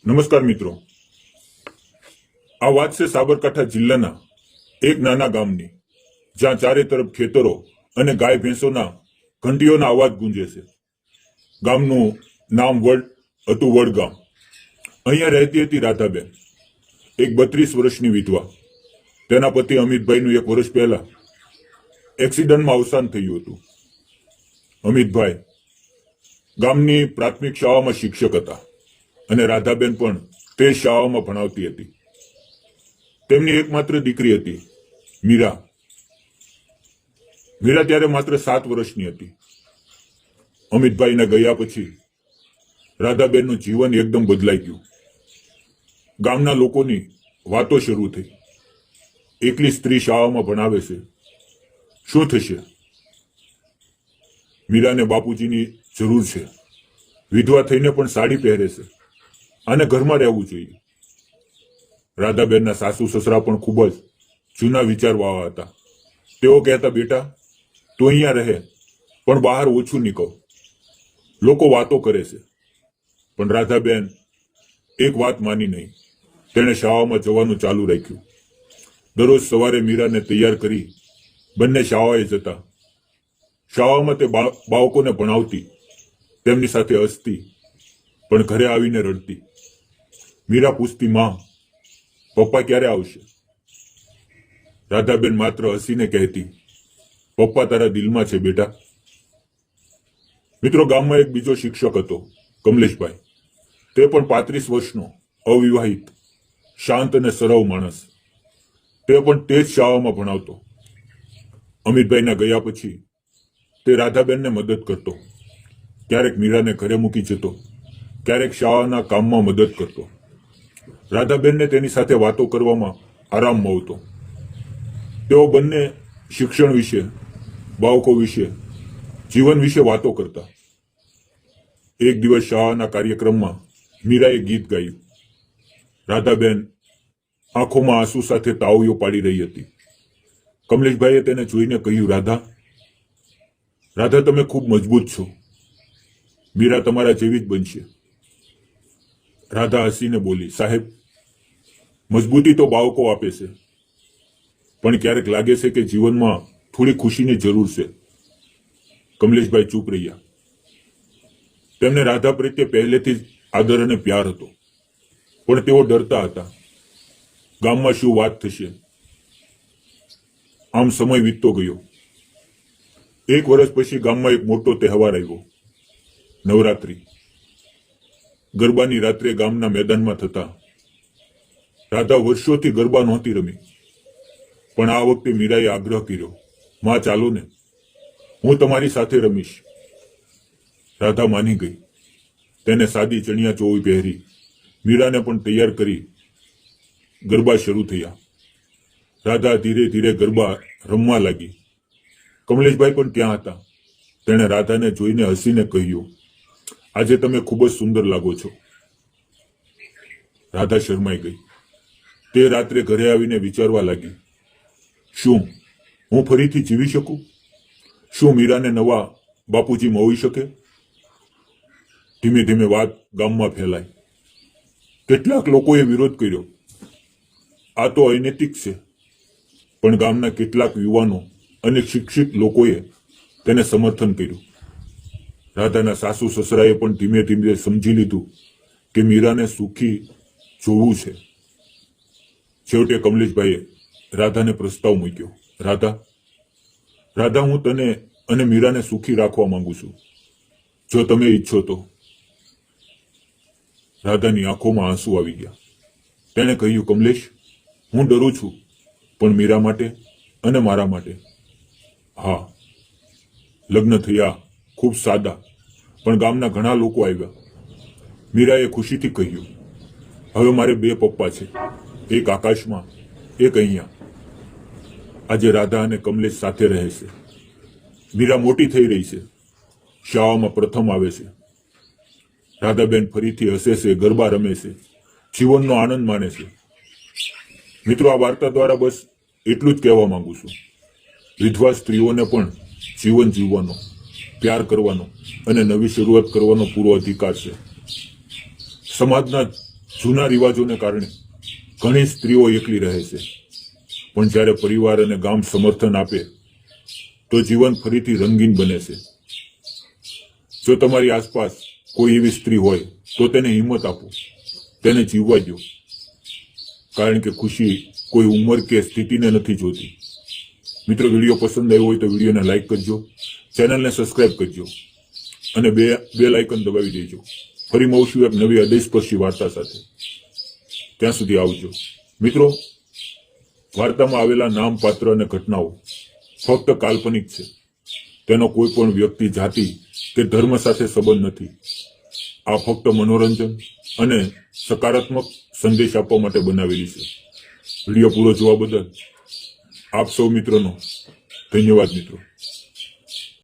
નમસ્કાર મિત્રો, આ વાત છે સાબરકાંઠા જિલ્લાના એક નાના ગામની, જ્યાં ચારે તરફ ખેતરો અને ગાય ભેંસોના ઘંટીઓના અવાજ ગુંજે છે. ગામનું નામ હતું વડગામ. અહીંયા રહેતી હતી રાધાબેન, એક 32 વર્ષની વિધવા. તેના પતિ અમિતભાઈનું 1 વર્ષ પહેલા એક્સિડન્ટમાં અવસાન થયું હતું. અમિતભાઈ ગામની પ્રાથમિક શાળામાં શિક્ષક હતા અને રાધાબેન પણ તે શાળામાં ભણાવતી હતી. તેમની એકમાત્ર દીકરી હતી મીરા. મીરા ત્યારે માત્ર 7 વર્ષની હતી. અમિતભાઈના ગયા પછી રાધાબેનનું જીવન એકદમ બદલાઈ ગયું. ગામના લોકોની વાતો શરૂ થઈ. એકલી સ્ત્રી શાળામાં ભણાવે છે, શું થશે? મીરાને બાપુજીની જરૂર છે. વિધવા થઈને પણ સાડી પહેરે છે, આને ઘરમાં રહેવું જોઈએ. રાધાબેનના સાસુ સસરા પણ ખૂબ જ જૂના વિચારવાળા હતા. તેઓ કહેતા, બેટા તું અહીંયા રહે પણ બહાર ઓછું નીકળ, લોકો વાતો કરે છે. પણ રાધાબેન એક વાત માની નહીં. તેણે શાળામાં જવાનું ચાલુ રાખ્યું. દરરોજ સવારે મીરાને તૈયાર કરી બંને શાળાએ જતા. શાળામાં તે બાળકોને ભણાવતી, તેમની સાથે હસતી, પણ ઘરે આવીને રડતી. મીરા પૂછતી, માં પપ્પા ક્યારે આવશે? રાધાબેન માત્ર હસીને કહેતી, પપ્પા તારા દિલમાં છે બેટા. મિત્રો, ગામમાં એક બીજો શિક્ષક હતો, કમલેશભાઈ. તે પણ 35 વર્ષનો, અવિવાહિત, શાંત અને સરળ માણસ. તે પણ તે જ શાળામાં ભણાવતો. અમિતભાઈના ગયા પછી તે રાધાબેનને મદદ કરતો. ક્યારેક મીરાને ઘરે મૂકી જતો, ક્યારેક શાળાના કામમાં મદદ કરતો. રાધાબેનને તેની સાથે વાતો કરવામાં આરામ મળતો. તેઓ બંને શિક્ષણ વિશે, બાળકો વિશે, જીવન વિશે વાતો કરતા. એક દિવસ શાળાના કાર્યક્રમમાં મીરાએ ગીત ગાયું. રાધાબેન આંખોમાં આંસુ સાથે તાળીઓ પાડી રહી હતી. કમલેશભાઈએ તેને જોઈને કહ્યું, રાધા તમે ખૂબ મજબૂત છો. મીરા તમારા જેવી જ બનશે. રાધા હસીને બોલી, સાહેબ મજબૂતી તો બાળકો આપે છે, પણ ક્યારેક લાગે છે કે જીવનમાં થોડી ખુશીની જરૂર છે. કમલેશભાઈ ચૂપ રહ્યા. તેમને રાધા પ્રત્યે પહેલેથી જ આદર અને પ્યાર હતો, પણ તેઓ ડરતા હતા, ગામમાં શું વાત થશે. આમ સમય વીતતો ગયો. 1 વર્ષ પછી ગામમાં એક મોટો તહેવાર આવ્યો, નવરાત્રી. ગરબાની રાત્રે ગામના મેદાનમાં થતા. રાધા વર્ષોથી ગરબા નહોતી રમી, પણ આ વખતે મીરાએ આગ્રહ કર્યો, માં ચાલો ને, હું તમારી સાથે રમીશ. રાધા માની ગઈ. તેને સાદી ચણિયા ચોળી પહેરી, મીરાને પણ તૈયાર કરી ગરબા શરૂ થયા. રાધા ધીરે ધીરે ગરબા રમવા લાગી. કમલેશભાઈ પણ ત્યાં હતા. તેણે રાધાને જોઈને હસીને કહ્યું, આજે તમે ખૂબ જ સુંદર લાગો છો. રાધા શરમાઈ ગઈ. તે રાત્રે ઘરે આવીને વિચારવા લાગી, શું હું ફરીથી જીવી શકું? શું મીરાને નવા બાપુજી મળી શકે? ધીમે ધીમે વાત ગામમાં ફેલાઈ. કેટલાક લોકોએ વિરોધ કર્યો, આ તો અનૈતિક છે. પણ ગામના કેટલાક યુવાનો અને શિક્ષિત લોકોએ તેને સમર્થન કર્યું. રાધાના સાસુ સસરાએ પણ ધીમે ધીમે સમજી લીધું કે મીરાને સુખી જોવું છે. છેવટે કમલેશભાઈએ રાધાને પ્રસ્તાવ મૂક્યો, રાધા હું તને અને મીરાને સુખી રાખવા માંગુ છું, જો તમે ઈચ્છો તો. રાધાની આંખોમાં આંસુ આવી ગયા. તેણે કહ્યું, કમલેશ હું ડરું છું, પણ મીરા માટે અને મારા માટે. હા. લગ્ન થયા, ખૂબ સાદા, પણ ગામના ઘણા લોકો આવ્યા. મીરાએ ખુશીથી કહ્યું, હવે મારે 2 પપ્પા છે, એક આકાશમાં, એક અહીંયા. આજે રાધા અને કમલેશ સાથે રહે છે. મીરા મોટી થઈ રહી છે, શાળામાં પ્રથમ આવે છે. રાધાબેન ફરીથી હસે છે, ગરબા રમે છે, જીવનનો આનંદ માણે છે. મિત્રો, આ વાર્તા દ્વારા બસ એટલું જ કહેવા માંગુ છું, વિધવા સ્ત્રીઓને પણ જીવન જીવવાનો, પ્યાર કરવાનો અને નવી શરૂઆત કરવાનો પૂરો અધિકાર છે. સમાજના જૂના રિવાજોને કારણે ઘણી સ્ત્રીઓ એકલી રહે છે, પણ જ્યારે પરિવાર અને ગામ સમર્થન આપે તો જીવન ફરીથી રંગીન બને છે. જો તમારી આસપાસ કોઈ એવી સ્ત્રી હોય તો તેને હિંમત આપો, તેને જીવવા દો, કારણ કે ખુશી કોઈ ઉંમર કે સ્થિતિને નથી જોતી. મિત્રો, વિડીયો પસંદ આવ્યો હોય તો વિડીયોને લાઈક કરજો, ચેનલને સબસ્ક્રાઇબ કરજો અને બેલ આઇકન દબાવી દેજો. ફરી મળશું એક નવી હૃદયસ્પર્શી વાર્તા સાથે. ત્યાં સુધી આવજો. મિત્રો, વાર્તામાં આવેલા નામ, પાત્ર અને ઘટનાઓ ફક્ત કાલ્પનિક છે. તેનો કોઈ પણ વ્યક્તિ, જાતિ કે ધર્મ સાથે સંબંધ નથી. આ ફક્ત મનોરંજન અને સકારાત્મક સંદેશ આપવા માટે બનાવેલી છે. વિડીયો પૂરો જોવા બદલ આપ સૌ મિત્રોનો ધન્યવાદ. મિત્રો.